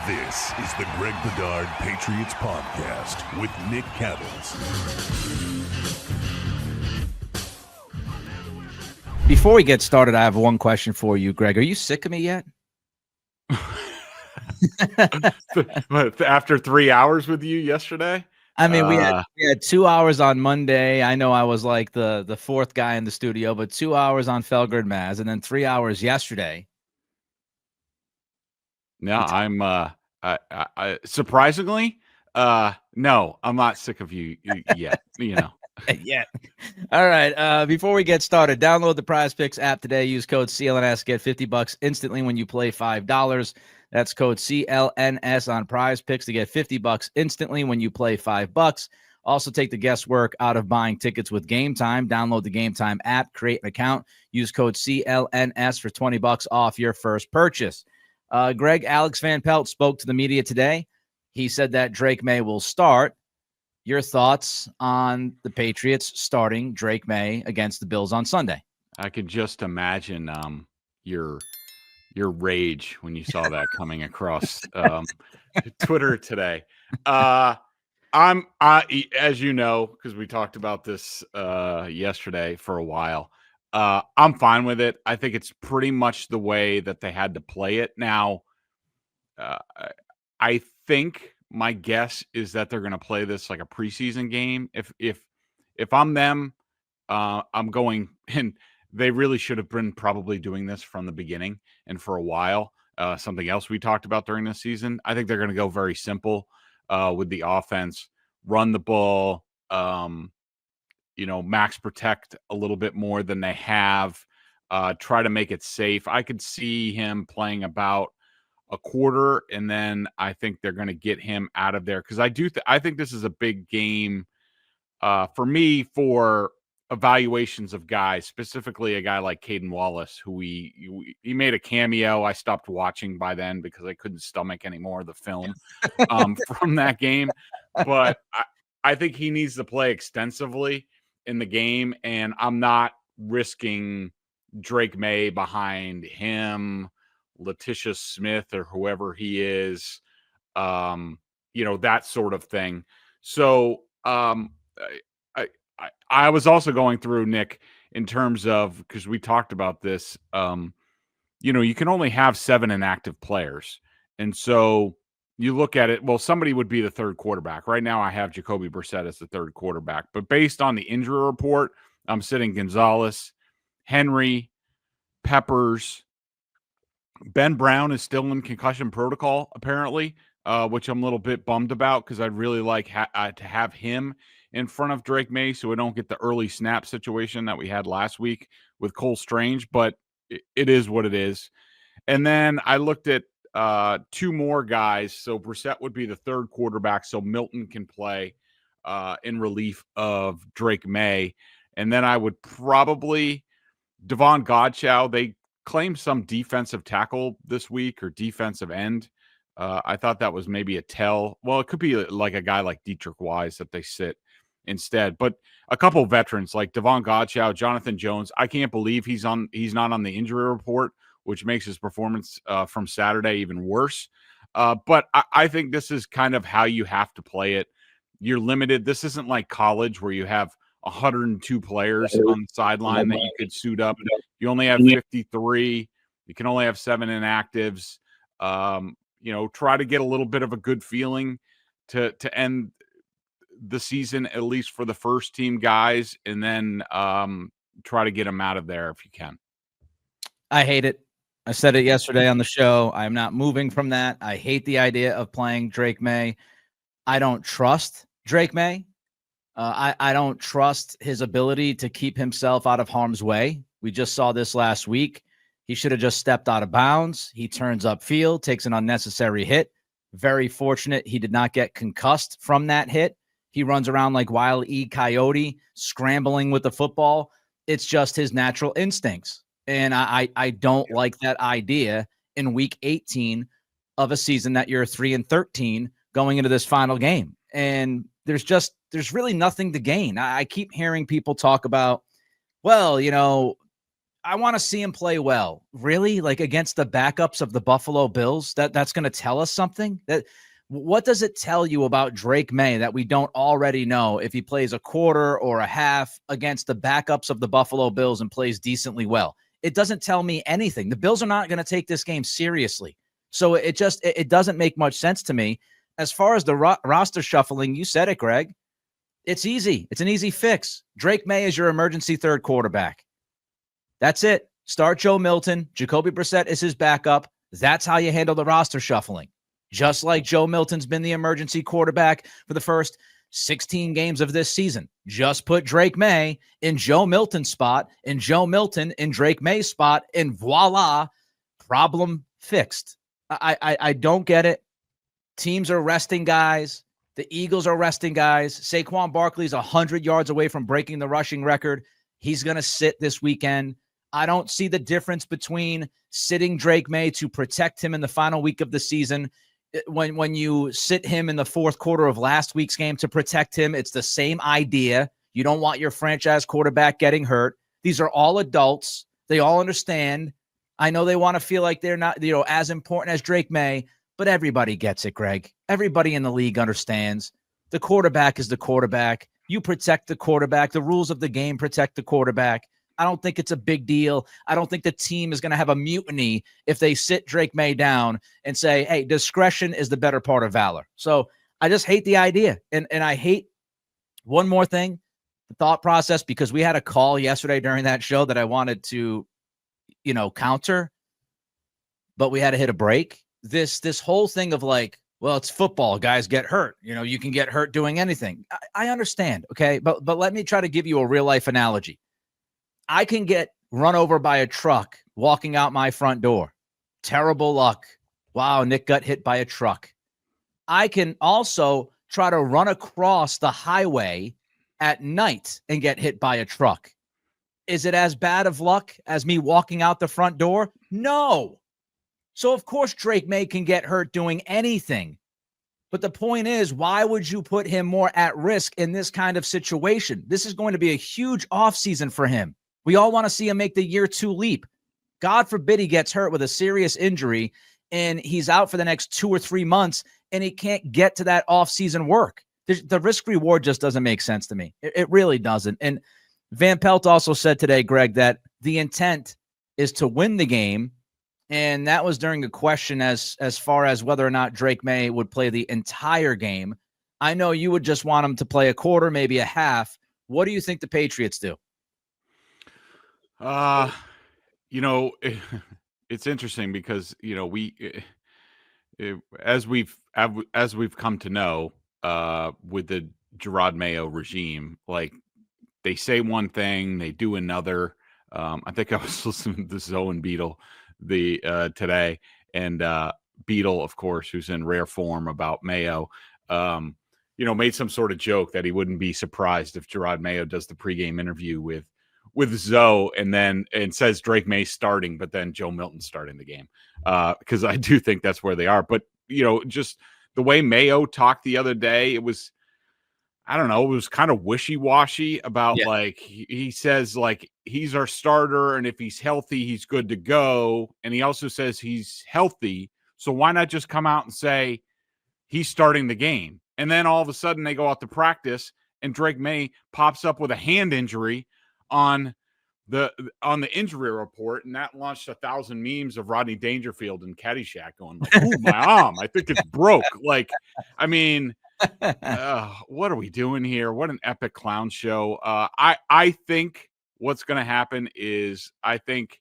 This is the Greg Bedard Patriots Podcast with Nick Cattles. Before we get started, I have one question for you, Greg. Are you sick of me yet? After 3 hours with you yesterday? I mean, we had 2 hours on Monday. I know I was like the fourth guy in the studio, but 2 hours on Felgerd Maz, and then 3 hours yesterday. No, I'm I surprisingly, no, I'm not sick of you yet, you know. Yeah. All right. Before we get started, download the PrizePicks app today. Use code CLNS. Get $50 instantly when you play $5. That's code CLNS on PrizePicks to get $50 instantly when you play $5. Also, take the guesswork out of buying tickets with Game Time. Download the Game Time app, create an account, use code CLNS for $20 off your first purchase. Greg, Alex Van Pelt spoke to the media today. He said that Drake Maye will start. Your thoughts on the Patriots starting Drake Maye against the Bills on Sunday? I could just imagine your rage when you saw that coming across Twitter today. I'm as you know, because we talked about this yesterday for a while. I'm fine with it. I think it's pretty much the way that they had to play it. Now, I think my guess is that they're going to play this like a preseason game. If I'm them, I'm going, and they really should have been probably doing this from the beginning and for a while. Something else we talked about during this season. I think they're going to go very simple with the offense, run the ball, max protect a little bit more than they have, try to make it safe. I could see him playing about a quarter, and then I think they're going to get him out of there because I think this is a big game for me for evaluations of guys, specifically a guy like Caden Wallace, who he made a cameo. I stopped watching by then because I couldn't stomach any more of the film from that game. But I think he needs to play extensively in the game, and I'm not risking Drake Maye behind him, Letitia Smith, or whoever he is, that sort of thing. So I was also going through, Nick, in terms of, because we talked about this, you can only have 7 inactive players. And so you look at it, well, somebody would be the third quarterback. Right now I have Jacoby Brissett as the third quarterback. But based on the injury report, I'm sitting Gonzalez, Henry, Peppers. Ben Brown is still in concussion protocol, apparently, which I'm a little bit bummed about because I'd really like to have him in front of Drake Maye so we don't get the early snap situation that we had last week with Cole Strange, but it is what it is. And then I looked at 2 more guys. So Brissett would be the third quarterback, so Milton can play in relief of Drake Maye. And then I would probably Devon Godchow. They claimed some defensive tackle this week or defensive end. I thought that was maybe a tell. Well, it could be like a guy like Dietrich Wise that they sit instead. But a couple of veterans like Devon Godchow, Jonathan Jones. I can't believe he's not on the injury report, which makes his performance from Saturday even worse. But I think this is kind of how you have to play it. You're limited. This isn't like college where you have 102 players on the sideline that you could suit up. You only have 53. You can only have 7 inactives. Try to get a little bit of a good feeling to end the season, at least for the first team guys, and then try to get them out of there if you can. I hate it. I said it yesterday on the show. I'm not moving from that. I hate the idea of playing Drake Maye. I don't trust Drake Maye. I don't trust his ability to keep himself out of harm's way. We just saw this last week. He should have just stepped out of bounds. He turns upfield, takes an unnecessary hit. Very fortunate he did not get concussed from that hit. He runs around like Wile E. Coyote, scrambling with the football. It's just his natural instincts. And I don't like that idea in week 18 of a season that you're 3-13 going into this final game. And there's really nothing to gain. I keep hearing people talk about, well, I want to see him play well. Really? Like against the backups of the Buffalo Bills? That's going to tell us something? What does it tell you about Drake Maye that we don't already know if he plays a quarter or a half against the backups of the Buffalo Bills and plays decently well? It doesn't tell me anything. The Bills are not going to take this game seriously. So it doesn't make much sense to me. As far as the roster shuffling, you said it, Greg. It's easy. It's an easy fix. Drake Maye is your emergency third quarterback. That's it. Start Joe Milton. Jacoby Brissett is his backup. That's how you handle the roster shuffling. Just like Joe Milton's been the emergency quarterback for the first 16 games of this season. Just put Drake Maye in Joe Milton's spot, and Joe Milton in Drake Maye's spot, and voila, problem fixed. I don't get it. Teams are resting guys. The Eagles are resting guys. Saquon Barkley's 100 yards away from breaking the rushing record. He's going to sit this weekend. I don't see the difference between sitting Drake Maye to protect him in the final week of the season. When you sit him in the fourth quarter of last week's game to protect him, it's the same idea. You don't want your franchise quarterback getting hurt. These are all adults. They all understand. I know they want to feel like they're not, as important as Drake Maye, but everybody gets it, Greg. Everybody in the league understands. The quarterback is the quarterback. You protect the quarterback. The rules of the game protect the quarterback. I don't think it's a big deal. I don't think the team is going to have a mutiny if they sit Drake Maye down and say, hey, discretion is the better part of valor. So I just hate the idea. And I hate one more thing, the thought process, because we had a call yesterday during that show that I wanted to, counter, but we had to hit a break. This whole thing of like, well, it's football. Guys get hurt. You can get hurt doing anything. I understand. Okay. But let me try to give you a real life analogy. I can get run over by a truck walking out my front door. Terrible luck. Wow, Nick got hit by a truck. I can also try to run across the highway at night and get hit by a truck. Is it as bad of luck as me walking out the front door? No. So, of course, Drake Maye can get hurt doing anything. But the point is, why would you put him more at risk in this kind of situation? This is going to be a huge offseason for him. We all want to see him make the year 2 leap. God forbid he gets hurt with a serious injury and he's out for the next 2 or 3 months and he can't get to that offseason work. The risk reward just doesn't make sense to me. It really doesn't. And Van Pelt also said today, Greg, that the intent is to win the game. And that was during a question as far as whether or not Drake Maye would play the entire game. I know you would just want him to play a quarter, maybe a half. What do you think the Patriots do? It's interesting because, as we've come to know, with the Jerod Mayo regime, like they say one thing, they do another. I think I was listening to Zoe and Beetle today, and Beetle, of course, who's in rare form about Mayo, made some sort of joke that he wouldn't be surprised if Jerod Mayo does the pregame interview with Zoe and says Drake Maye starting, but then Joe Milton starting the game. Because I do think that's where they are. But, just the way Mayo talked the other day, it was, I don't know, it was kind of wishy-washy about like, he says like, he's our starter. And if he's healthy, he's good to go. And he also says he's healthy. So why not just come out and say he's starting the game? And then all of a sudden they go out to practice and Drake Maye pops up with a hand injury on the injury report, and that launched 1,000 memes of Rodney Dangerfield and Caddyshack going like, "Ooh, my arm! I think it's broke." Like, I mean, what are we doing here? What an epic clown show! I think what's going to happen is I think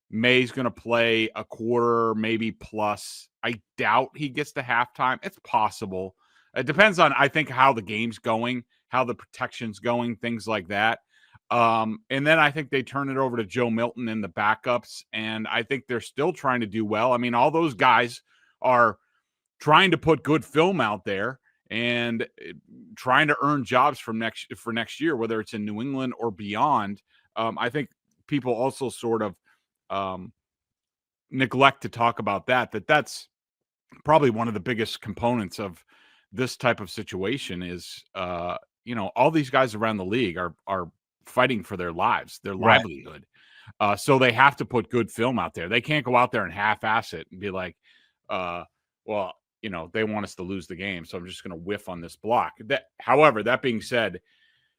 May's going to play a quarter, maybe plus. I doubt he gets to halftime. It's possible. It depends on, I think, how the game's going, how the protection's going, things like that. And then I think they turn it over to Joe Milton and the backups, and I think they're still trying to do well. I mean, all those guys are trying to put good film out there and trying to earn jobs for next year, whether it's in New England or beyond. I think people also sort of neglect to talk about that's probably one of the biggest components of this type of situation is, all these guys around the league are fighting for their lives, their livelihood. So they have to put good film out there. They can't go out there and half-ass it and be like, well, they want us to lose the game, so I'm just going to whiff on this block. However, that being said,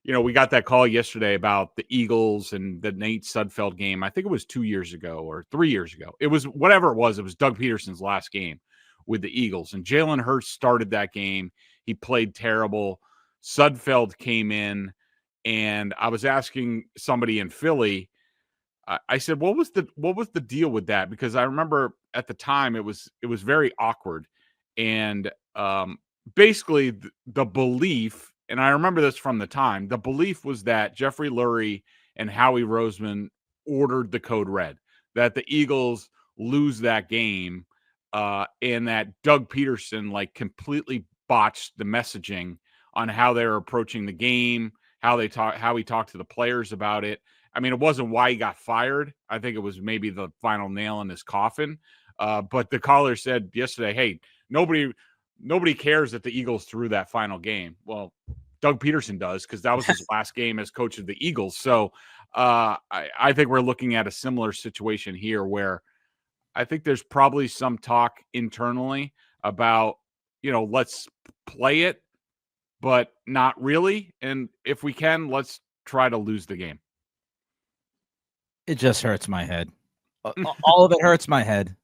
we got that call yesterday about the Eagles and the Nate Sudfeld game. I think it was 2 years ago or 3 years ago. It was whatever it was. It was Doug Peterson's last game with the Eagles. And Jalen Hurts started that game. He played terrible. Sudfeld came in, and I was asking somebody in Philly, I said, what was the deal with that? Because I remember at the time it was very awkward. And basically the belief, and I remember this from the time, the belief was that Jeffrey Lurie and Howie Roseman ordered the code red, that the Eagles lose that game, and that Doug Peterson completely botched the messaging on how they were approaching the game, how he talked to the players about it. I mean, it wasn't why he got fired. I think it was maybe the final nail in his coffin. But the caller said yesterday, hey, nobody cares that the Eagles threw that final game. Well, Doug Peterson does, because that was his last game as coach of the Eagles. So I think we're looking at a similar situation here where I think there's probably some talk internally about, let's play it, but not really. And if we can, let's try to lose the game. It just hurts my head. All of it hurts my head.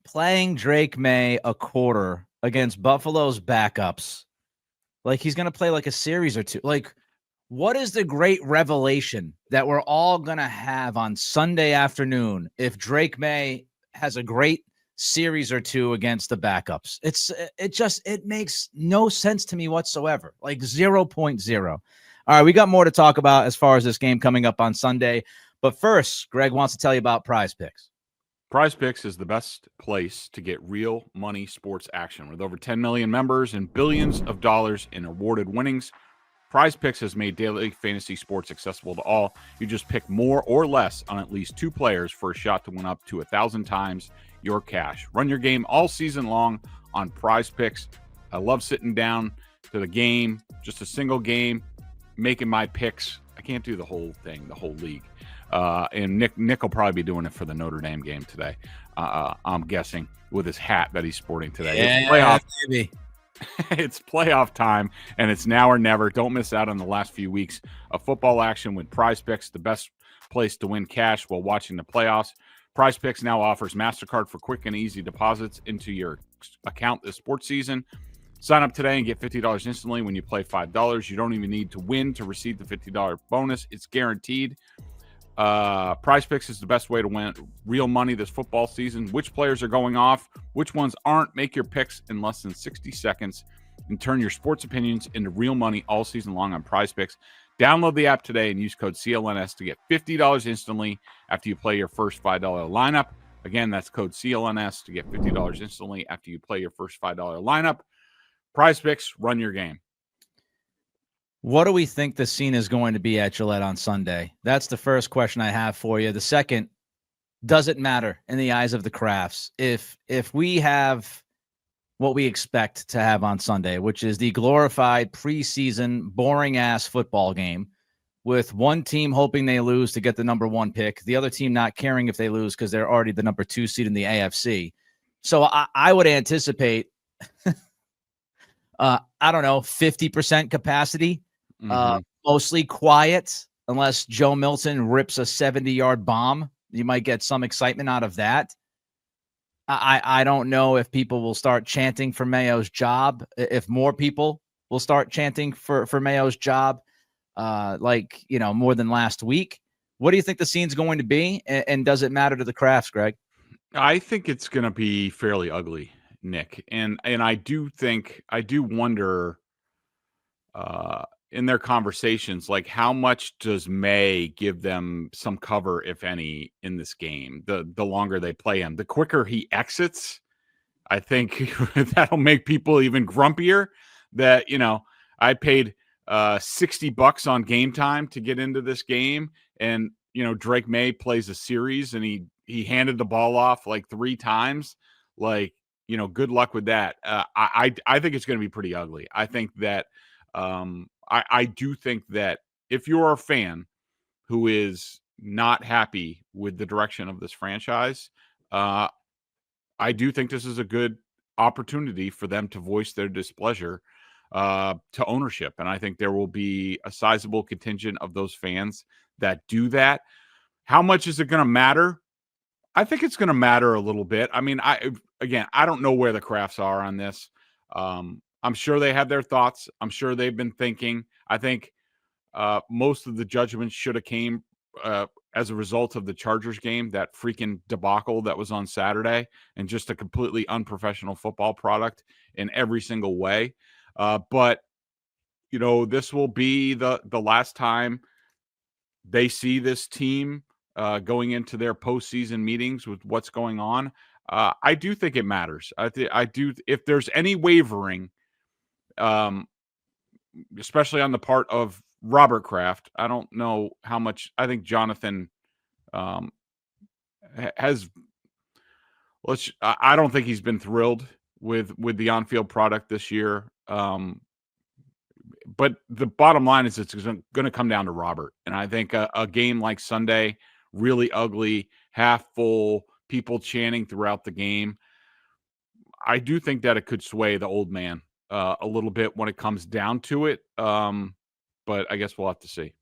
Playing Drake Maye a quarter against Buffalo's backups, he's going to play a series or two. What is the great revelation that we're all going to have on Sunday afternoon if Drake Maye has a great series or two against the backups? It makes no sense to me whatsoever. 0.0. All right, we got more to talk about as far as this game coming up on Sunday. But first, Greg wants to tell you about PrizePicks. PrizePicks is the best place to get real money sports action. With over 10 million members and billions of dollars in awarded winnings, PrizePicks has made daily fantasy sports accessible to all. You just pick more or less on at least 2 players for a shot to win up to 1,000 times your cash. Run your game all season long on PrizePicks. I love sitting down to the game, just a single game, making my picks. I can't do the whole thing, the whole league. And Nick will probably be doing it for the Notre Dame game today. I'm guessing with his hat that he's sporting today. Yeah, it's playoff, maybe. It's playoff time, and it's now or never. Don't miss out on the last few weeks of football action with PrizePicks, the best place to win cash while watching the playoffs. PrizePicks now offers MasterCard for quick and easy deposits into your account this sports season. Sign up today and get $50 instantly when you play $5. You don't even need to win to receive the $50 bonus. It's guaranteed. PrizePicks is the best way to win real money this football season. Which players are going off, which ones aren't? Make your picks in less than 60 seconds and turn your sports opinions into real money all season long on PrizePicks. Download the app today and use code CLNS to get $50 instantly after you play your first $5 lineup. Again, that's code CLNS to get $50 instantly after you play your first $5 lineup. PrizePicks, run your game. What do we think the scene is going to be at Gillette on Sunday? That's the first question I have for you. The second, does it matter in the eyes of the Crafts if we have what we expect to have on Sunday, which is the glorified preseason boring-ass football game with one team hoping they lose to get the number 1 pick, the other team not caring if they lose because they're already the number 2 seed in the AFC. So I would anticipate, I don't know, 50% capacity. Mostly quiet, unless Joe Milton rips a 70-yard bomb. You might get some excitement out of that. I don't know if people will start chanting for Mayo's job, if more people will start chanting for Mayo's job, more than last week. What do you think the scene's going to be, and does it matter to the Crafts, Greg? I think it's going to be fairly ugly, Nick. And I do wonder in their conversations, how much does May give them some cover, if any, in this game? The longer they play him, the quicker he exits, I think that'll make people even grumpier that, I paid $60 on Game Time to get into this game. And, Drake Maye plays a series and he handed the ball off 3 times. Good luck with that. I think it's going to be pretty ugly. I think that, I do think that if you're a fan who is not happy with the direction of this franchise. I do think this is a good opportunity for them to voice their displeasure to ownership. And I think there will be a sizable contingent of those fans that do that. How much is it going to matter? I think it's going to matter a little bit. I mean, I don't know where the Crafts are on this. I'm sure they have their thoughts. I'm sure they've been thinking. I think most of the judgments should have came as a result of the Chargers game, that freaking debacle that was on Saturday, and just a completely unprofessional football product in every single way. But this will be the last time they see this team going into their postseason meetings with what's going on. I do think it matters. I do. If there's any wavering, especially on the part of Robert Kraft, I don't know how much. I think Jonathan has. I don't think he's been thrilled with the on-field product this year. But the bottom line is it's going to come down to Robert. And I think a game like Sunday, really ugly, half full, people chanting throughout the game, I do think that it could sway the old man a little bit when it comes down to it. But I guess we'll have to see.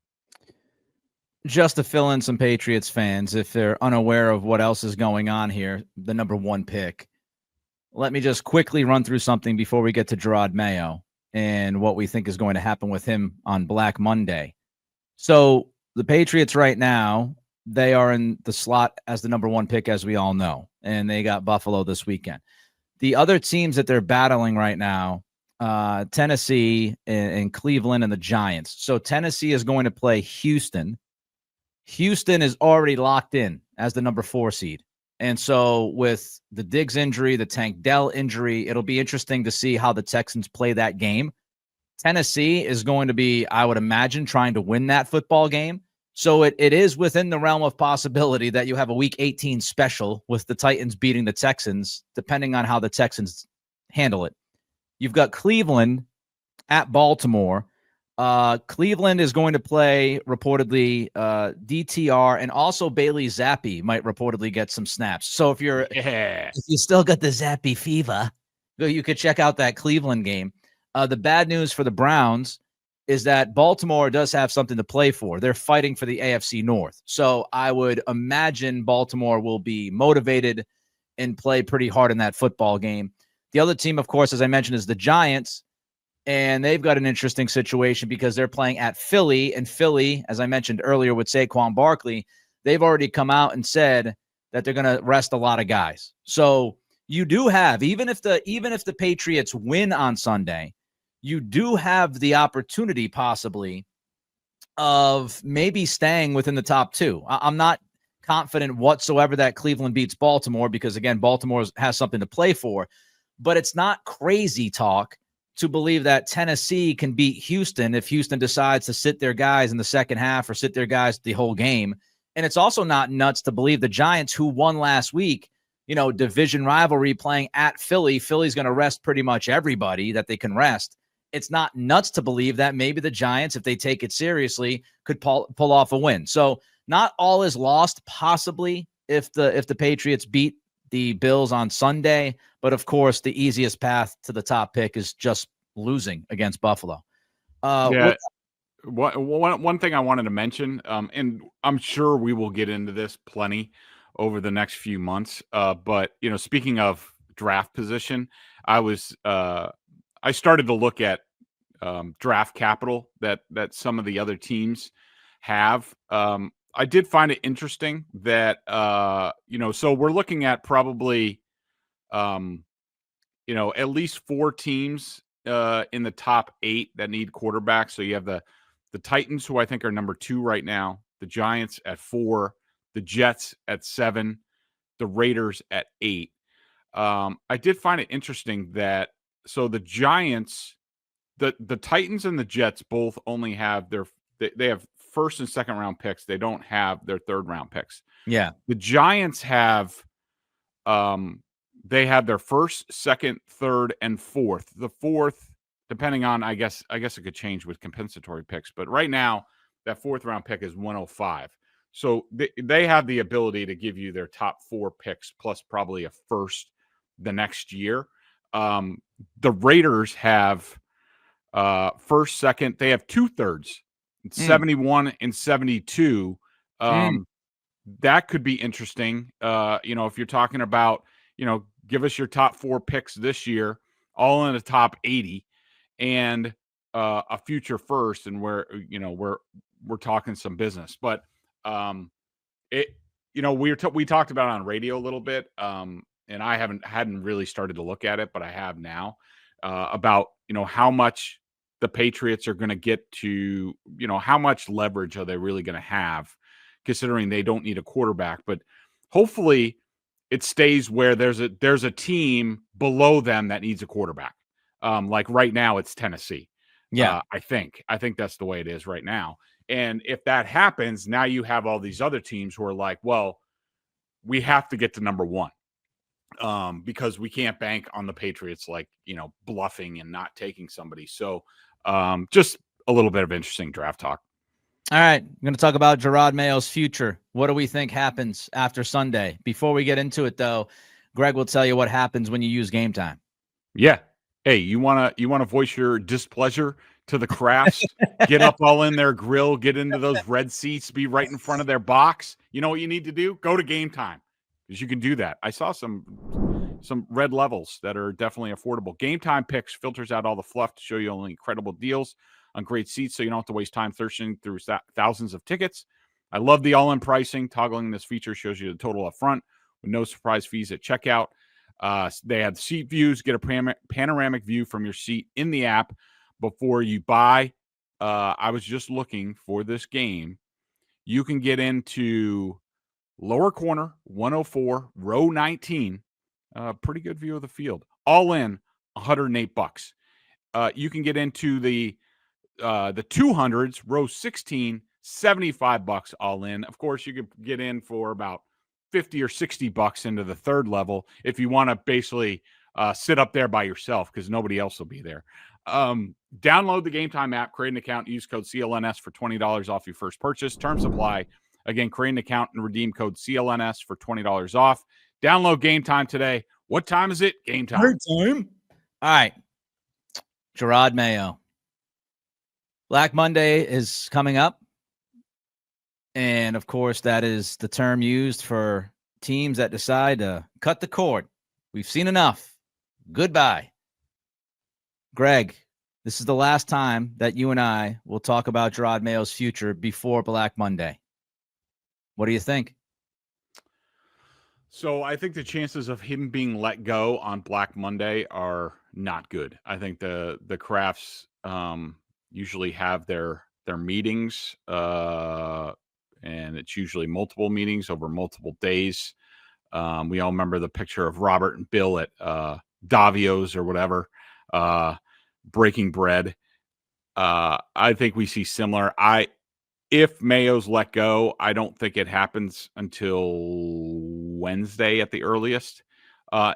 Just to fill in some Patriots fans, if they're unaware of what else is going on here, the number one pick, let me just quickly run through something before we get to Jerod Mayo and what we think is going to happen with him on Black Monday. So the Patriots right now, they are in the slot as the number one pick, as we all know, and they got Buffalo this weekend. The other teams that they're battling right now, Tennessee and Cleveland and the Giants. So Tennessee is going to play Houston. Houston is already locked in as the number 4 seed. And so with the Diggs injury, the Tank Dell injury, it'll be interesting to see how the Texans play that game. Tennessee is going to be, I would imagine, trying to win that football game. So it is within the realm of possibility that you have a Week 18 special with the Titans beating the Texans, depending on how the Texans handle it. You've got Cleveland at Baltimore. Cleveland is going to play reportedly DTR, and also Bailey Zappi might reportedly get some snaps. So if you still got the Zappi fever, you could check out that Cleveland game. The bad news for the Browns is that Baltimore does have something to play for. They're fighting for the AFC North. So I would imagine Baltimore will be motivated and play pretty hard in that football game. The other team, of course, as I mentioned, is the Giants. And they've got an interesting situation because they're playing at Philly. And Philly, as I mentioned earlier with Saquon Barkley, they've already come out and said that they're going to rest a lot of guys. So you do have, even if the Patriots win on Sunday, you do have the opportunity possibly of maybe staying within the top 2. I'm not confident whatsoever that Cleveland beats Baltimore because, again, Baltimore has something to play for. But it's not crazy talk to believe that Tennessee can beat Houston if Houston decides to sit their guys in the second half or sit their guys the whole game. And it's also not nuts to believe the Giants, who won last week, division rivalry playing at Philly. Philly's going to rest pretty much everybody that they can rest. It's not nuts to believe that maybe the Giants, if they take it seriously, could pull off a win. So not all is lost, possibly, if the Patriots beat the Bills on Sunday. But, of course, the easiest path to the top pick is just losing against Buffalo. One thing I wanted to mention, and I'm sure we will get into this plenty over the next few months, but, speaking of draft position, I started to look at draft capital that some of the other teams have. I did find it interesting that, so we're looking at probably, at least 4 teams in the top 8 that need quarterbacks. So you have the Titans, who I think are number 2 right now, the Giants at 4, the Jets at 7, the Raiders at 8. I did find it interesting that, so the Giants, the Titans and the Jets both only have they have first and second round picks. They don't have their third round picks. Yeah. The Giants have, they have their first, second, third, and fourth. The fourth, depending on, I guess it could change with compensatory picks, but right now that 4th round pick is 105. So they have the ability to give you their top 4 picks plus probably a first the next year. The Raiders have first, second. They have 2/3, 71 and 72. That could be interesting. If you're talking about, give us your top 4 picks this year, all in the top 80, and a future first, and we're talking some business. But we talked about it on radio a little bit, and I hadn't really started to look at it, but I have now, about how much the Patriots are going to get to, how much leverage are they really going to have, considering they don't need a quarterback. But hopefully it stays where there's a team below them that needs a quarterback. Like right now it's Tennessee. Yeah. I think that's the way it is right now. And if that happens, now you have all these other teams who are like, well, we have to get to number 1. Because we can't bank on the Patriots, bluffing and not taking somebody. So just a little bit of interesting draft talk. All right. I'm going to talk about Jerod Mayo's future. What do we think happens after Sunday? Before we get into it, though, Greg will tell you what happens when you use Game Time. Yeah. Hey, you want to voice your displeasure to the Crafts? Get up all in their grill, get into those red seats, be right in front of their box. You know what you need to do? Go to Game Time, because you can do that. I saw some red levels that are definitely affordable. Game Time Picks filters out all the fluff to show you only incredible deals on great seats, so you don't have to waste time searching through thousands of tickets. I love the all-in pricing. Toggling this feature shows you the total up front with no surprise fees at checkout. They have seat views. Get a panoramic view from your seat in the app before you buy. I was just looking for this game. You can get into lower corner, 104, row 19. Pretty good view of the field. All in, $108. You can get into the 200s, row 16, $75 all in. Of course, you could get in for about $50 or $60 into the third level if you want to basically sit up there by yourself, because nobody else will be there. Download the Game Time app, create an account, use code CLNS for $20 off your first purchase. Terms apply. Again, create an account and redeem code CLNS for $20 off. Download Game Time today. What time is it? Game time. Great time. All right. Jerod Mayo. Black Monday is coming up. And, of course, that is the term used for teams that decide to cut the cord. We've seen enough. Goodbye. Greg, this is the last time that you and I will talk about Jerod Mayo's future before Black Monday. What do you think? So I think the chances of him being let go on Black Monday are not good. I think the Crafts usually have their meetings, and it's usually multiple meetings over multiple days. We all remember the picture of Robert and Bill at Davio's or whatever, breaking bread. I think we see similar. If Mayo's let go, I don't think it happens until Wednesday at the earliest,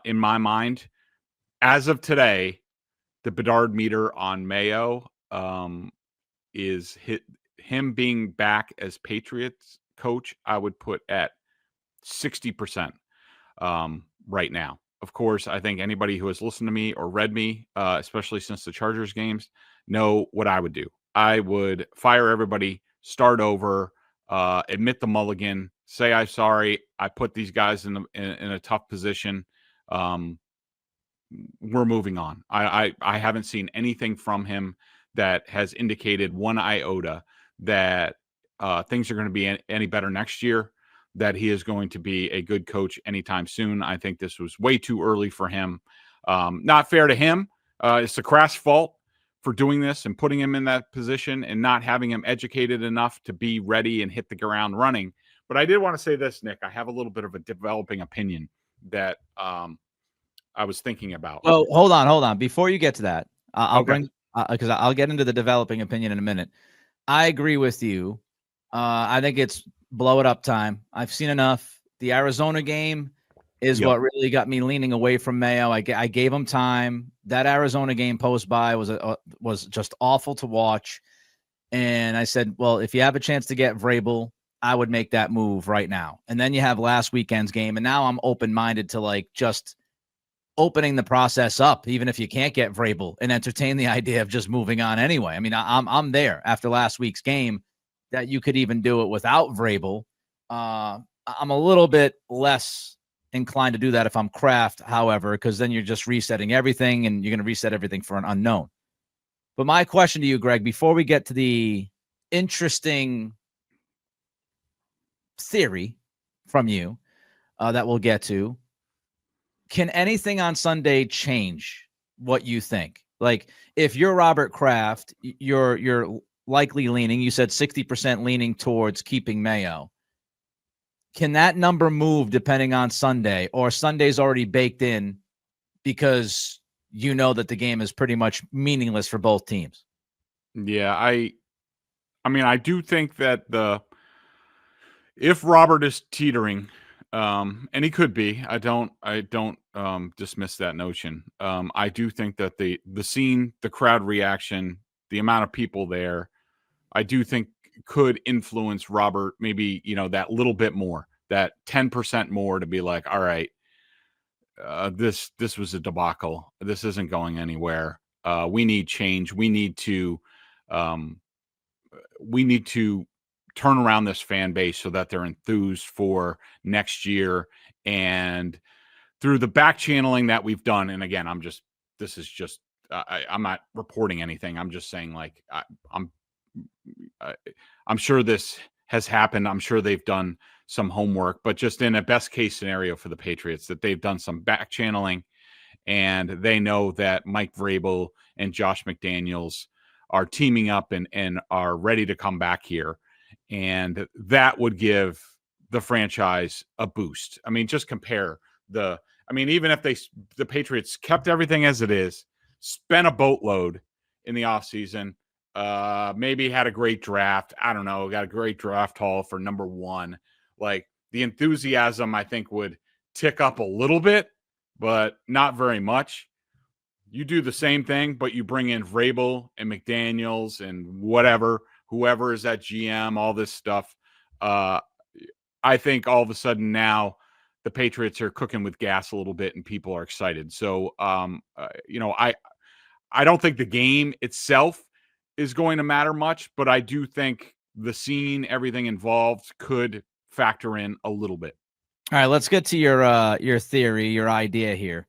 in my mind. As of today, the Bedard meter on Mayo is him being back as Patriots coach, I would put at 60% right now. Of course, I think anybody who has listened to me or read me, especially since the Chargers games, know what I would do. I would fire everybody, start over, admit the mulligan, say I'm sorry, I put these guys in a tough position. We're moving on. I haven't seen anything from him that has indicated one iota that things are going to be any better next year, that he is going to be a good coach anytime soon. I think this was way too early for him. Not fair to him. It's the Craft's fault for doing this and putting him in that position and not having him educated enough to be ready and hit the ground running. But I did want to say this, Nick. I have a little bit of a developing opinion that I was thinking about. Oh, hold on. Before you get to that, I'll bring, because I'll get into the developing opinion in a minute. I agree with you. I think it's blow it up time. I've seen enough. The Arizona game is what really got me leaning away from Mayo. I gave him time. That Arizona game post-bye was just awful to watch. And I said, well, if you have a chance to get Vrabel, I would make that move right now. And then you have last weekend's game, and now I'm open-minded to like just opening the process up, even if you can't get Vrabel, and entertain the idea of just moving on anyway. I mean, I'm there after last week's game that you could even do it without Vrabel. I'm a little bit less inclined to do that if I'm Kraft, however, because then you're just resetting everything and you're going to reset everything for an unknown. But my question to you, Greg, before we get to the interesting theory from you that we'll get to, can anything on Sunday change what you think? Like, if you're Robert Kraft, you're likely leaning, you said 60% leaning towards keeping Mayo. Can that number move depending on Sunday, or Sunday's already baked in because you know that the game is pretty much meaningless for both teams? Yeah, I mean, I do think that if Robert is teetering, and he could be, I don't dismiss that notion. I do think that the scene, the crowd reaction, the amount of people there, I do think could influence Robert maybe, that little bit more, that 10% more, to be like, all right, this was a debacle. This isn't going anywhere. We need change. We need to turn around this fan base so that they're enthused for next year. And through the back channeling that we've done, and again, I'm not reporting anything. I'm just saying, like, I'm sure this has happened. I'm sure they've done some homework, but just in a best case scenario for the Patriots, that they've done some back channeling and they know that Mike Vrabel and Josh McDaniels are teaming up and are ready to come back here. And that would give the franchise a boost. I mean, just compare even if the Patriots kept everything as it is, spent a boatload in the offseason, maybe had a great draft. I don't know, got a great draft haul for number one. Like, the enthusiasm, I think, would tick up a little bit, but not very much. You do the same thing, but you bring in Vrabel and McDaniels and whoever is at GM, all this stuff. I think all of a sudden now the Patriots are cooking with gas a little bit and people are excited. So, I don't think the game itself is going to matter much, but I do think the scene, everything involved, could factor in a little bit. All right, let's get to your theory, your idea here.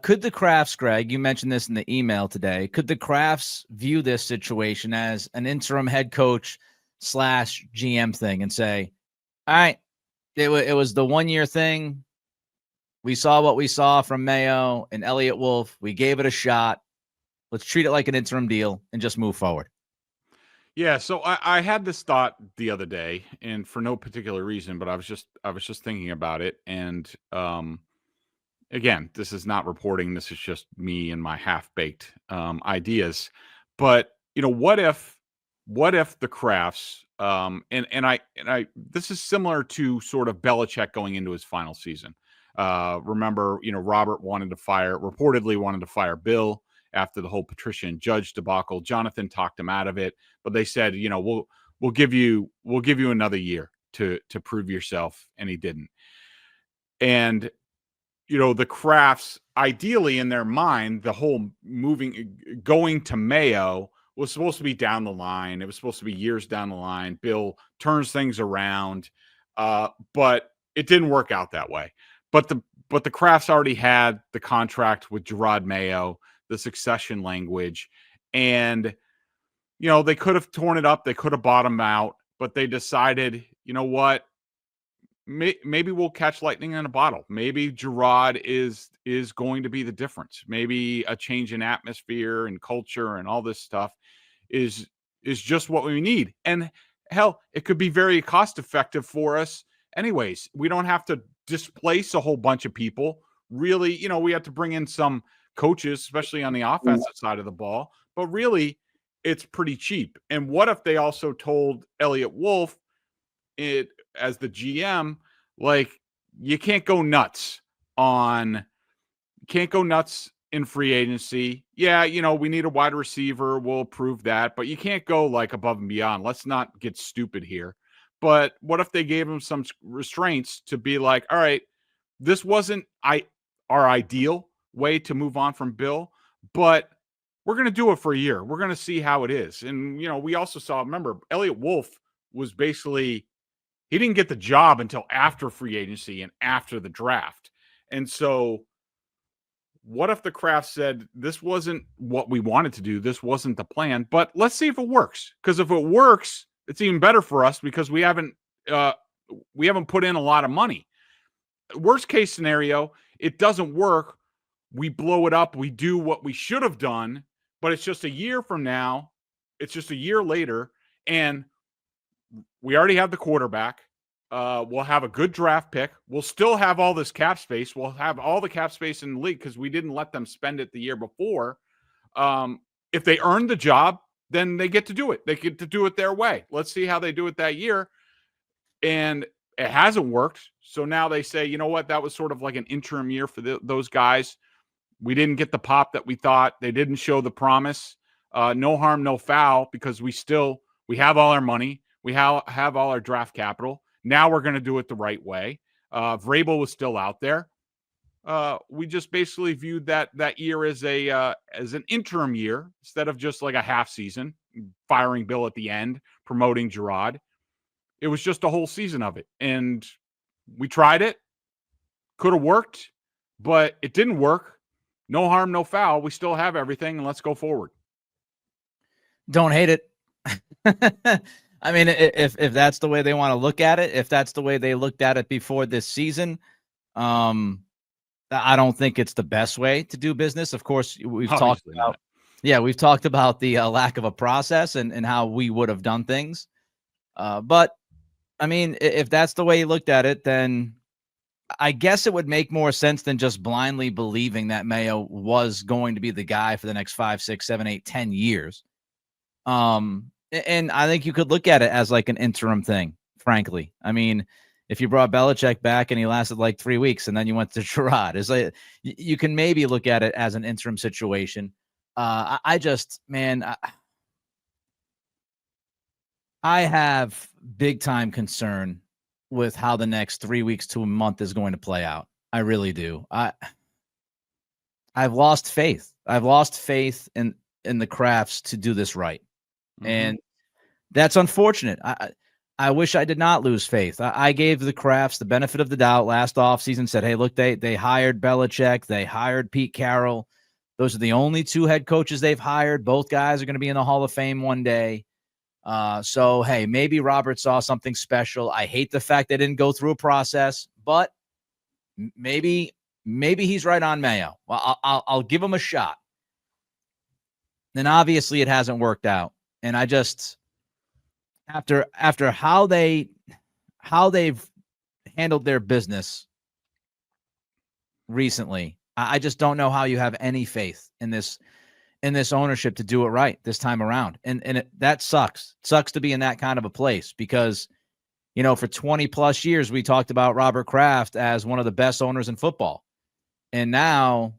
Could the Crafts, Greg, you mentioned this in the email today, could the Crafts view this situation as an interim head coach / GM thing and say, all right, it was the 1 year thing. We saw what we saw from Mayo and Elliott Wolf. We gave it a shot. Let's treat it like an interim deal and just move forward. Yeah, so I had this thought the other day, and for no particular reason, but I was just thinking about it. And again, this is not reporting. This is just me and my half-baked ideas. But what if the Crafts this is similar to sort of Belichick going into his final season. Remember, Robert reportedly wanted to fire Bill after the whole Patricia and Judge debacle. Jonathan talked him out of it, but they said, we'll give you another year to prove yourself, and he didn't. And the Crafts, ideally in their mind, the whole going to Mayo was supposed to be down the line. It was supposed to be years down the line. Bill turns things around, but it didn't work out that way. But the Crafts already had the contract with Jerod Mayo, the succession language, and they could have torn it up. They could have bought him out, but they decided, you know what? Maybe we'll catch lightning in a bottle. Maybe Jerod is going to be the difference. Maybe a change in atmosphere and culture and all this stuff is just what we need. And hell, it could be very cost effective for us anyways. We don't have to displace a whole bunch of people. Really, we have to bring in some coaches, especially on the offensive side of the ball. But really, it's pretty cheap. And what if they also told Elliott Wolf, as the GM, like, you can't go nuts in free agency. Yeah, we need a wide receiver. We'll prove that, but you can't go like above and beyond. Let's not get stupid here. But what if they gave him some restraints to be like, all right, this wasn't our ideal way to move on from Bill, but we're going to do it for a year. We're going to see how it is. And, we also saw, remember, Elliott Wolf was basically, he didn't get the job until after free agency and after the draft. And so what if the Kraft said, this wasn't what we wanted to do, this wasn't the plan, but let's see if it works. Because if it works, it's even better for us because we haven't put in a lot of money. Worst case scenario, it doesn't work. We blow it up. We do what we should have done, but it's just a year from now. It's just a year later, and we already have the quarterback. We'll have a good draft pick. We'll still have all this cap space. We'll have all the cap space in the league because we didn't let them spend it the year before. If they earned the job, then they get to do it. They get to do it their way. Let's see how they do it that year. And it hasn't worked. So now they say, you know what? That was sort of like an interim year for those guys. We didn't get the pop that we thought. They didn't show the promise. No harm, no foul, because we have all our money. We have all our draft capital. Now we're going to do it the right way. Vrabel was still out there. We just basically viewed that year as an interim year instead of just like a half season, firing Bill at the end, promoting Jerod. It was just a whole season of it. And we tried it. Could have worked, but it didn't work. No harm, no foul. We still have everything, and let's go forward. Don't hate it. I mean, if that's the way they want to look at it, if that's the way they looked at it before this season, I don't think it's the best way to do business. Of course, we've talked about the lack of a process and how we would have done things. But I mean, if that's the way you looked at it, then I guess it would make more sense than just blindly believing that Mayo was going to be the guy for the next 5, 6, 7, 8, 10 years. And I think you could look at it as like an interim thing, frankly. I mean, if you brought Belichick back and he lasted like 3 weeks and then you went to Jerod, it's like you can maybe look at it as an interim situation. I have big time concern with how the next 3 weeks to a month is going to play out. I really do. I've lost faith. I've lost faith in the Crafts to do this right. Mm-hmm. And that's unfortunate. I wish I did not lose faith. I gave the Crafts the benefit of the doubt last offseason, said, hey, look, they hired Belichick. They hired Pete Carroll. Those are the only 2 head coaches they've hired. Both guys are going to be in the Hall of Fame one day. So, hey, maybe Robert saw something special. I hate the fact they didn't go through a process, but maybe he's right on Mayo. Well, I'll give him a shot. Then obviously it hasn't worked out. And I just, after how they've handled their business recently, I just don't know how you have any faith in this ownership to do it right this time around. And that sucks. It sucks to be in that kind of a place because, for 20 plus years, we talked about Robert Kraft as one of the best owners in football. And now,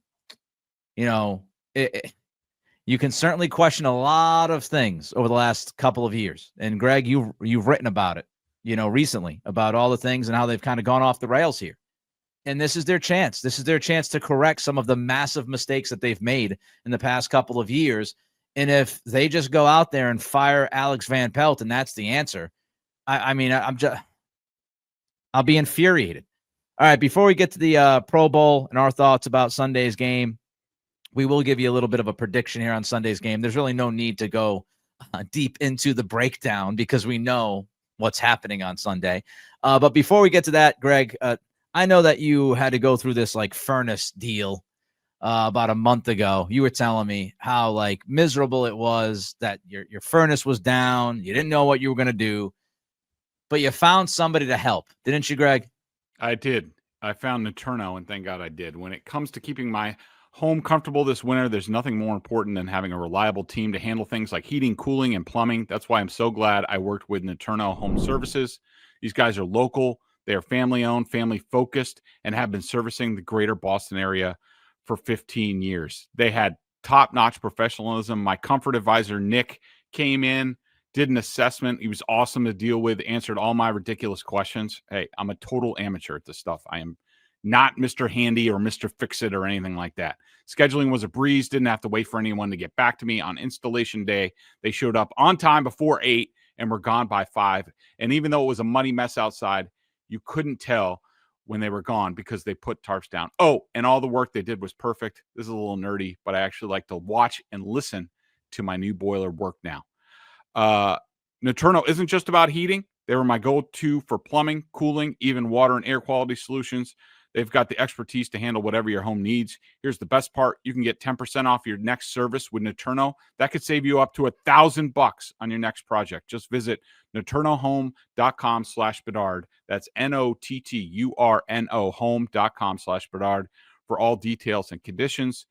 you can certainly question a lot of things over the last couple of years. And Greg, you've written about it, recently about all the things and how they've kind of gone off the rails here. And this is their chance. This is their chance to correct some of the massive mistakes that they've made in the past couple of years. And if they just go out there and fire Alex Van Pelt and that's the answer, I'll be infuriated. All right, before we get to the Pro Bowl and our thoughts about Sunday's game, we will give you a little bit of a prediction here on Sunday's game. There's really no need to go deep into the breakdown because we know what's happening on Sunday. But before we get to that, Greg, I know that you had to go through this like furnace deal about a month ago. You were telling me how like miserable it was that your furnace was down. You didn't know what you were going to do, but you found somebody to help. Didn't you, Greg? I did. I found Naterno, and thank God I did. When it comes to keeping my home comfortable this winter, there's nothing more important than having a reliable team to handle things like heating, cooling, and plumbing. That's why I'm so glad I worked with Naterno Home Services. These guys are local. They are family-owned, family-focused, and have been servicing the greater Boston area for 15 years. They had top-notch professionalism. My comfort advisor, Nick, came in, did an assessment. He was awesome to deal with, answered all my ridiculous questions. Hey, I'm a total amateur at this stuff. I am not Mr. Handy or Mr. Fix-It or anything like that. Scheduling was a breeze. Didn't have to wait for anyone to get back to me on installation day. They showed up on time before 8 and were gone by 5. And even though it was a muddy mess outside, you couldn't tell when they were gone because they put tarps down. Oh, and all the work they did was perfect. This is a little nerdy, but I actually like to watch and listen to my new boiler work now. Naterno isn't just about heating. They were my go-to for plumbing, cooling, even water and air quality solutions. They've got the expertise to handle whatever your home needs. Here's the best part. You can get 10% off your next service with Naterno. That could save you up to $1,000 on your next project. Just visit naternohome.com/Bedard. That's NOTTURNO home.com/Bedard for all details and conditions.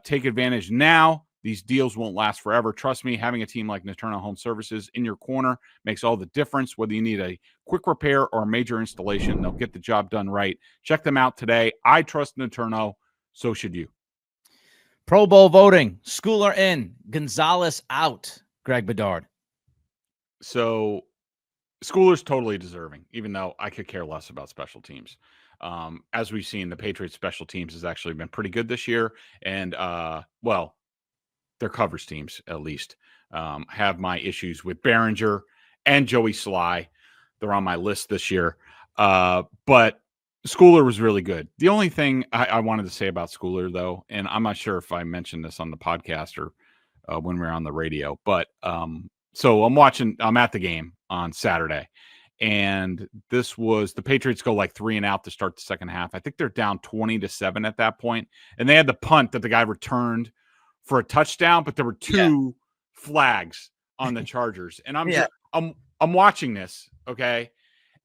Take advantage now. These deals won't last forever. Trust me, having a team like Naterno Home Services in your corner makes all the difference. Whether you need a quick repair or a major installation, they'll get the job done right. Check them out today. I trust Naterno. So should you. Pro Bowl voting. Schooler in. Gonzalez out. Greg Bedard. So Schooler's totally deserving, even though I could care less about special teams. As we've seen, the Patriots special teams has actually been pretty good this year. And, their coverage teams, at least, have my issues with Behringer and Joey Sly. They're on my list this year. But Schooler was really good. The only thing I wanted to say about Schooler, though, and I'm not sure if I mentioned this on the podcast or when we were on the radio, but so I'm at the game on Saturday, and this was the Patriots go like 3 and out to start the second half. I think they're down 20-7 at that point, and they had the punt that the guy returned for a touchdown, but there were 2 flags on the Chargers. And I'm watching this, okay?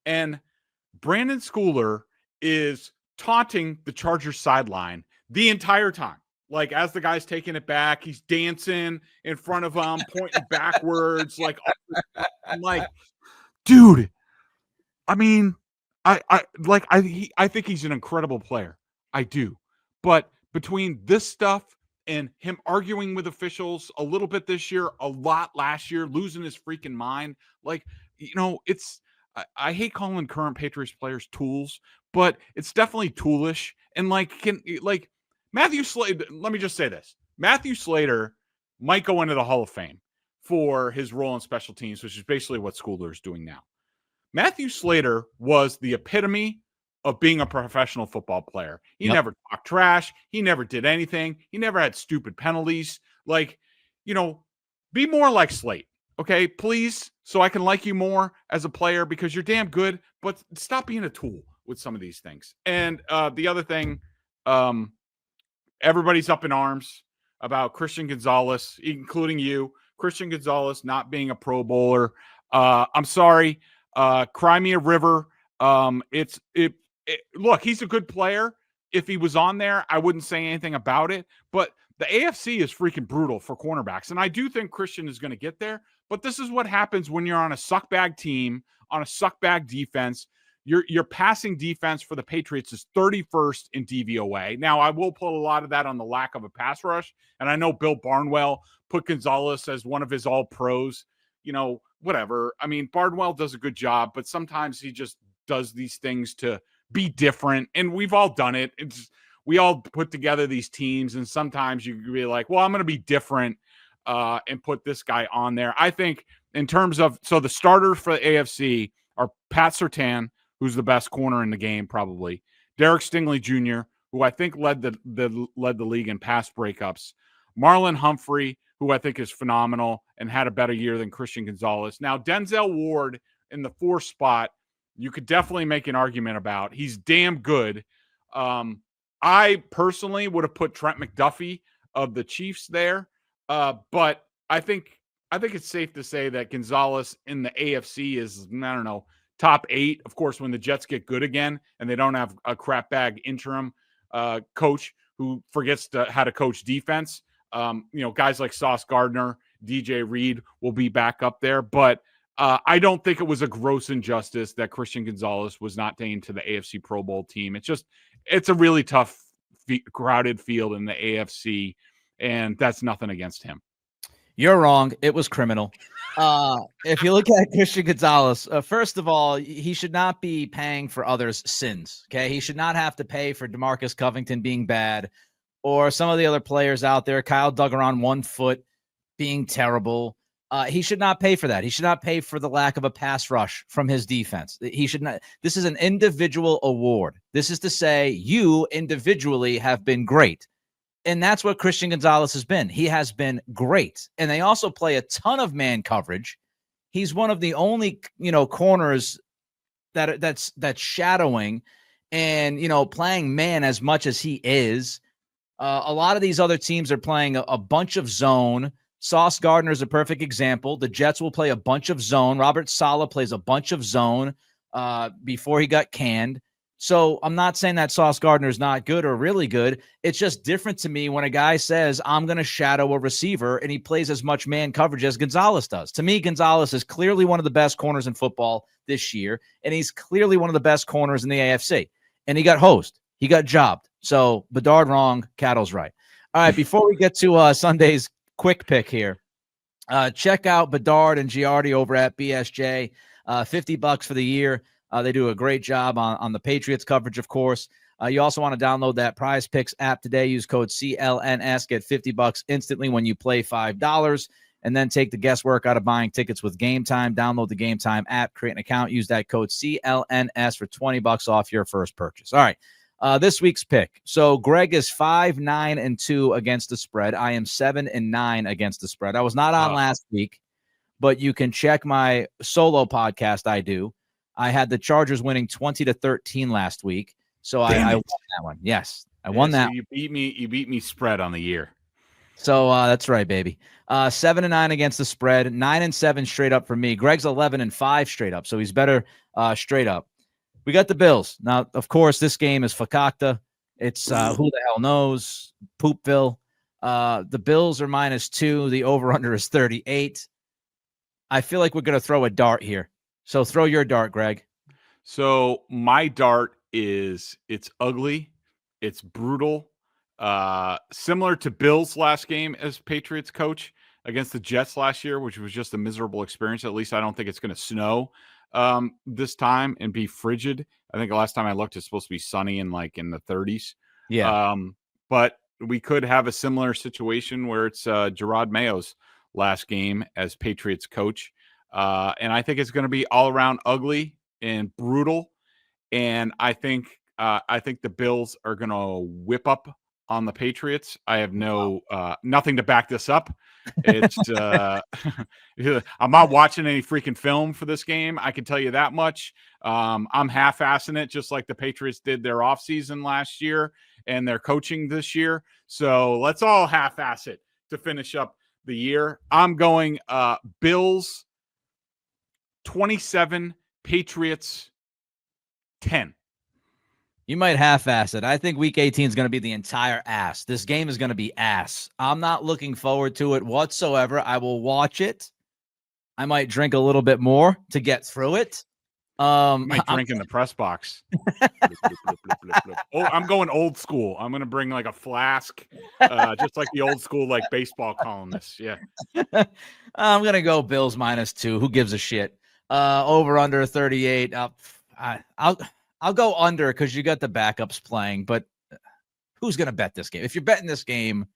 And Brandon Schooler is taunting the Chargers sideline the entire time. Like, as the guy's taking it back, he's dancing in front of him, pointing backwards. Like, I'm like, dude, I mean, I think he's an incredible player. I do. But between this stuff and him arguing with officials a little bit this year, a lot last year, losing his freaking mind. Like, I hate calling current Patriots players tools, but it's definitely toolish. And Matthew Slater, let me just say this. Matthew Slater might go into the Hall of Fame for his role in special teams, which is basically what Schooler is doing now. Matthew Slater was the epitome of being a professional football player. He never talked trash. He never did anything. He never had stupid penalties. Be more like Slate, okay? Please, so I can like you more as a player because you're damn good, but stop being a tool with some of these things. And the other thing, everybody's up in arms about Christian Gonzalez, including you. Christian Gonzalez not being a Pro Bowler. I'm sorry. Cry me a river. Look, he's a good player. If he was on there, I wouldn't say anything about it. But the AFC is freaking brutal for cornerbacks. And I do think Christian is going to get there. But this is what happens when you're on a suckbag team, on a suckbag defense. Your passing defense for the Patriots is 31st in DVOA. Now, I will put a lot of that on the lack of a pass rush. And I know Bill Barnwell put Gonzalez as one of his all-pros. Whatever. I mean, Barnwell does a good job, but sometimes he just does these things to be different. And we've all done it. We all put together these teams, and sometimes you can be like, well, I'm going to be different and put this guy on there. I think in terms of, so the starters for the AFC are Pat Surtain, who's the best corner in the game, probably. Derek Stingley Jr., who I think led the league in pass breakups. Marlon Humphrey, who I think is phenomenal and had a better year than Christian Gonzalez. Now, Denzel Ward in the 4th spot, you could definitely make an argument about. He's damn good. I personally would have put Trent McDuffie of the Chiefs there, but I think it's safe to say that Gonzalez in the AFC is, I don't know, top 8. Of course, when the Jets get good again and they don't have a crap bag interim coach who forgets how to coach defense, guys like Sauce Gardner, DJ Reed will be back up there. But I don't think it was a gross injustice that Christian Gonzalez was not named to the AFC Pro Bowl team. It's a really tough, crowded field in the AFC, and that's nothing against him. You're wrong. It was criminal. If you look at Christian Gonzalez, first of all, he should not be paying for others' sins. Okay, he should not have to pay for DeMarcus Covington being bad, or some of the other players out there, Kyle Duggar on 1 foot being terrible. He should not pay for that. He should not pay for the lack of a pass rush from his defense. He should not. This is an individual award. This is to say you individually have been great. And that's what Christian Gonzalez has been. He has been great. And they also play a ton of man coverage. He's one of the only, corners that's shadowing and, playing man as much as he is. A lot of these other teams are playing a bunch of zone. Sauce Gardner is a perfect example. The Jets will play a bunch of zone. Robert Saleh plays a bunch of zone before he got canned. So I'm not saying that Sauce Gardner is not good or really good. It's just different to me when a guy says, I'm going to shadow a receiver, and he plays as much man coverage as Gonzalez does. To me, Gonzalez is clearly one of the best corners in football this year, and he's clearly one of the best corners in the AFC. And he got hosed. He got jobbed. So Bedard wrong, Cattles right. All right, before we get to Sunday's quick pick here, check out Bedard and Giardi over at BSJ. $50 for the year. They do a great job on the Patriots coverage, of course. You also want to download that PrizePicks app today. Use code CLNS. Get $50 instantly when you play $5. And then take the guesswork out of buying tickets with Game Time. Download the Game Time app, create an account, use that code CLNS for $20 off your first purchase. All right, this week's pick. So Greg is 5-9-2 against the spread. I am 7-9 against the spread. I was not on last week, but you can check my solo podcast I do. I had the Chargers winning 20-13 last week, so I won that one. Yes, I won that. So you beat me spread on the year. So that's right, baby. 7-9 against the spread, 9-7 straight up for me. Greg's 11-5 straight up, so he's better straight up. We got the Bills now. Of course, this game is fakakta. It's who the hell knows, Poopville. The Bills are -2. The over/under is 38. I feel like we're gonna throw a dart here. So throw your dart, Greg. So my dart it's ugly. It's brutal. Similar to Bill's last game as Patriots coach against the Jets last year, which was just a miserable experience. At least I don't think it's going to snow this time and be frigid. I think the last time I looked, it's supposed to be sunny and like in the 30s. Yeah. But we could have a similar situation where it's Jerod Mayo's last game as Patriots coach. And I think it's going to be all around ugly and brutal. And I think the Bills are going to whip up on the Patriots. I have nothing to back this up. It's I'm not watching any freaking film for this game. I can tell you that much. I'm half-assing it, just like the Patriots did their offseason last year and their coaching this year. So let's all half-ass it to finish up the year. I'm going Bills 27, Patriots 10. You might half-ass it. I think Week 18 is going to be the entire ass. This game is going to be ass. I'm not looking forward to it whatsoever. I will watch it. I might drink a little bit more to get through it. Might drink in the press box. Oh, I'm going old school. I'm going to bring like a flask, just like the old school like baseball columnists. Yeah. I'm going to go Bills -2. Who gives a shit? Over under 38. I'll go under because you got the backups playing, but who's going to bet this game? If you're betting this game,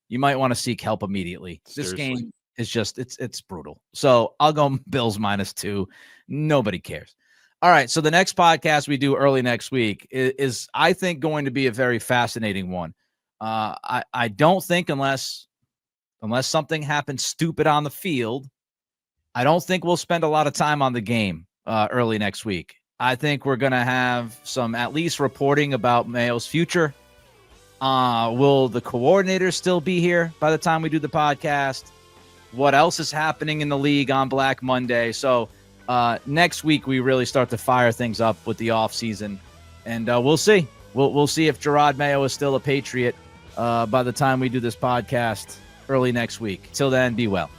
you might want to seek help immediately. Seriously. This game is just, it's brutal. So I'll go Bills -2. Nobody cares. All right. So the next podcast we do early next week is I think, going to be a very fascinating one. I don't think unless something happens stupid on the field, I don't think we'll spend a lot of time on the game early next week. I think we're going to have some at least reporting about Mayo's future. Will the coordinators still be here by the time we do the podcast? What else is happening in the league on Black Monday? So next week, we really start to fire things up with the offseason. And we'll see. We'll see if Jerod Mayo is still a Patriot by the time we do this podcast early next week. Till then, be well.